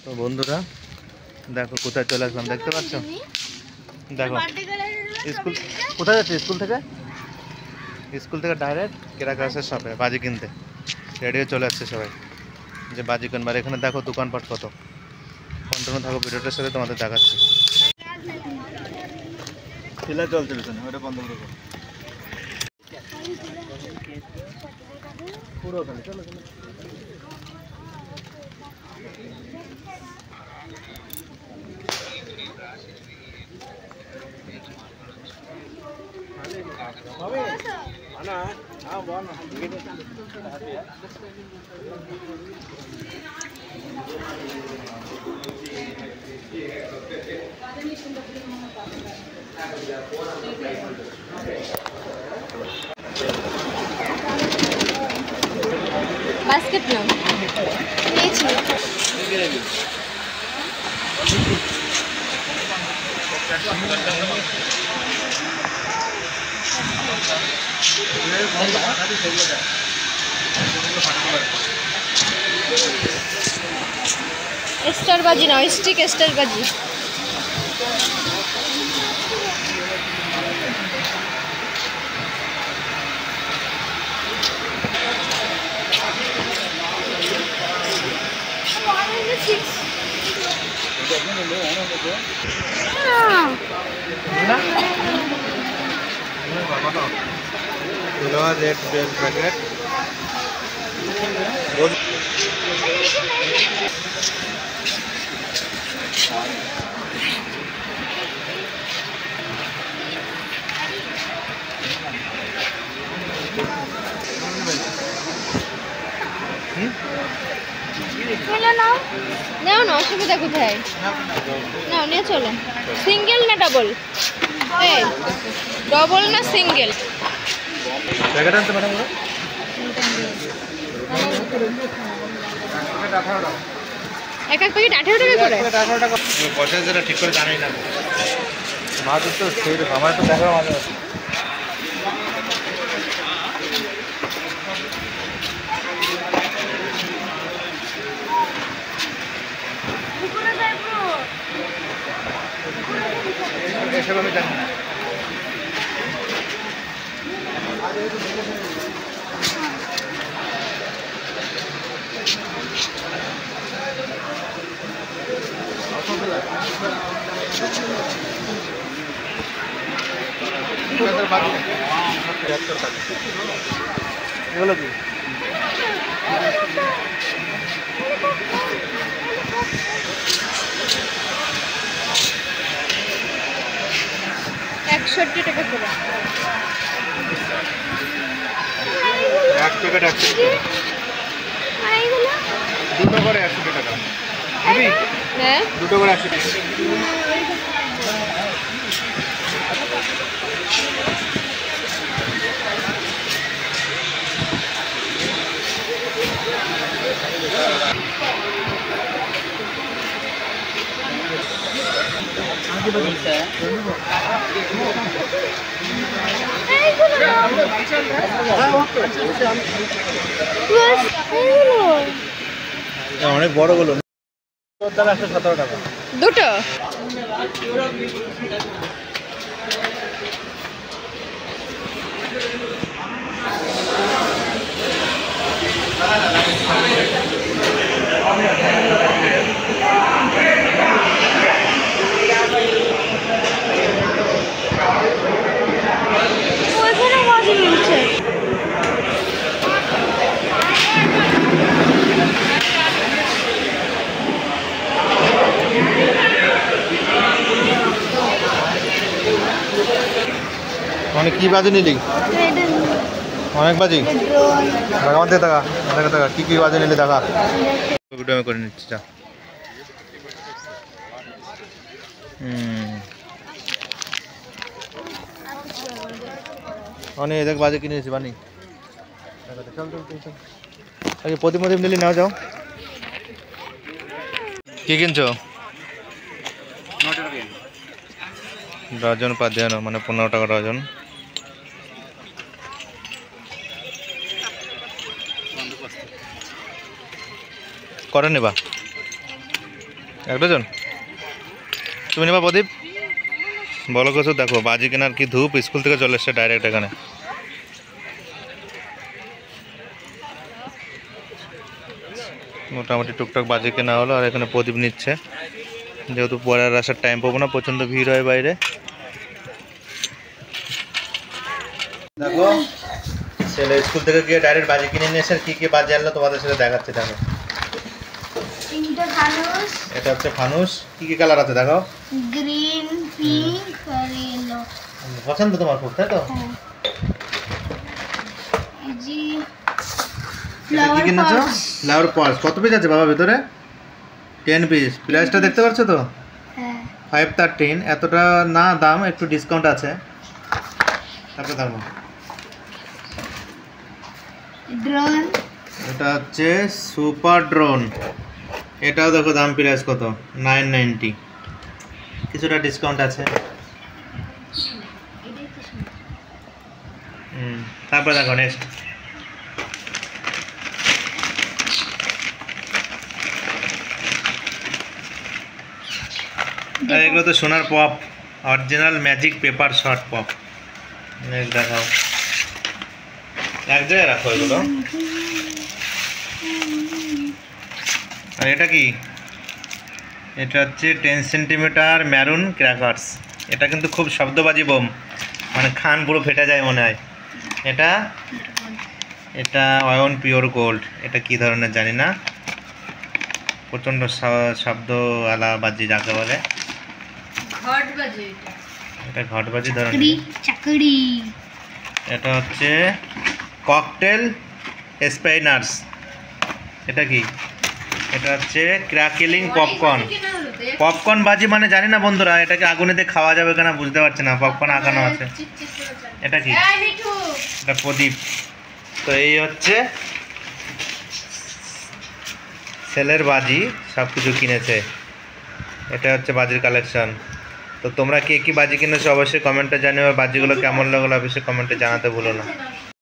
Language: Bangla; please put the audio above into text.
তো বন্ধুরা দেখো কোথায় চলে আসলাম, দেখতে পাচ্ছ? দেখো স্কুল কোথায় যাচ্ছে, স্কুল থেকে ডাইরেক্ট কেরাকাসের শপে বাজি কিনতে রেডি হয়ে চলে আসছে সবাই, যে বাজি কিনবার। এখানে দেখো দোকানপাট কত। কন্টিনিউ থাকো, ভিডিওটার সাথে তোমাদের দেখাচ্ছি। খেলা চলছে পেছনে, ওটা বন্ধ করে দাও পুরো খালি। চলো চলো বাস্কেট নাও নিয়েছি। স্টার বাজি নাও, স্টিক স্টার বাজি। पैकेट নাও না, অসুবিধা কোথায়? নাও নিয়ে চলো। সিঙ্গেল না ডবল? ডবল না সিঙ্গেল? पैकेट आनते मैडम এক এক প্যাকেট 18 টাকা করে। 18 টাকা পয়সা যেটা ঠিক করে জানাই না মাছ তো সেই আমার তো দেখা মাঝে এসব আমি জানি না। এগুলো কি? $61 টাকা করে। এক প্যাকেট 100 টাকা, দুটো করে 100 টাকা। হ্যাঁ দুটো করে 100 টাকা। অনেক বড় গুলো 17 টাকা দুটো। অনেক কি বাজি নিলি? অনেক বাজি দেখা আমাদের দেখা দেখা দেখা কি কি বাজি নিলি দেখা ভিডিও আমি করে নিচ্ছি। যা অনেক দেখ বাজি কিনেছি বানি। চল চল চল আগে প্রদীপ মদীপ নিলি নাও যাও। কি কিনছো? ডজন পাঁচ মানে 15 টাকা ডজন। করে নেবা 1 ডজন তুমি নেবা প্রদীপ? বলো কিছু। দেখো বাজি কেনার কি ধূপ, স্কুল থেকে চলে এসছে ডাইরেক্ট এখানে। মোটামুটি টুকটাক বাজি কেনা হলো, আর এখানে প্রদীপ নিচ্ছে, যেহেতু পরে আর আসার টাইম পাবো না, প্রচণ্ড ভিড় হয় বাইরে। দেখো ছেলে স্কুল থেকে গিয়ে ডাইরেক্ট বাজি কিনে নিয়ে এসে কি কি বাজি আনলো তোমাদের সাথে দেখাচ্ছে। দেখো এটা হচ্ছে ফানুস। কি কি কালার আছে দেখাও? গ্রিন, পিঙ্ক আর ইয়েলো। পছন্দ তোমার খুব, তাই তো? এই যে কি কিনেছো? Flower pots. কত পিস আছে বাবা ভিতরে? 10 পিস। প্রাইসটা দেখতে পাচ্ছ তো? হ্যাঁ 513। এতটা না দাম, একটু ডিসকাউন্ট আছে। তারপরে দেখো ড্রোন। এটা হচ্ছে সুপার ড্রোন। এটাও দেখো দাম প্রাইস কত, 990। কিছুটা ডিসকাউন্ট আছে। তারপরে দেখো নেক্সট। এগুলো তো সোনার pop, original magic paper short pop. Next দেখাও। এক জায়গায় রাখো এগুলো। আর এটা কি? এটা হচ্ছে 10 সেন্টিমিটার ম্যারুন ক্র্যাকার্স। এটা কিন্তু খুব শব্দবাজি বোম, মানে খান পুরো ফেটে যায় মনে হয়। এটা অয়ন পিওর গোল্ড। এটা কি ধরনের জানি না, প্রচণ্ড শব্দ আলা বাজি যাকে বলে। এটা ঘটবাজি ধরনের। চাকরি। এটা হচ্ছে ককটেল স্পাইনার্স। এটা কি? এটা হচ্ছে ক্র্যাকেলিং পপকর্ন। পপকর্ন বাজি মানে জানি না বন্ধুরা, এটাকে আগুনে দিয়ে খাওয়া যাবে কিনা বুঝতে পারছি না। পপকর্ন আঁকানো আছে। এটা কি? এটা প্রদীপ। তো এই হচ্ছে ছেলের বাজি, সব কিছু কিনেছে। এটা হচ্ছে বাজির কালেকশন। তো তোমরা কে কি বাজি কিনেছো অবশ্যই কমেন্টে জানিও। বাজিগুলো কেমন লাগলো অবশ্যই কমেন্টে জানাতে ভুলো না।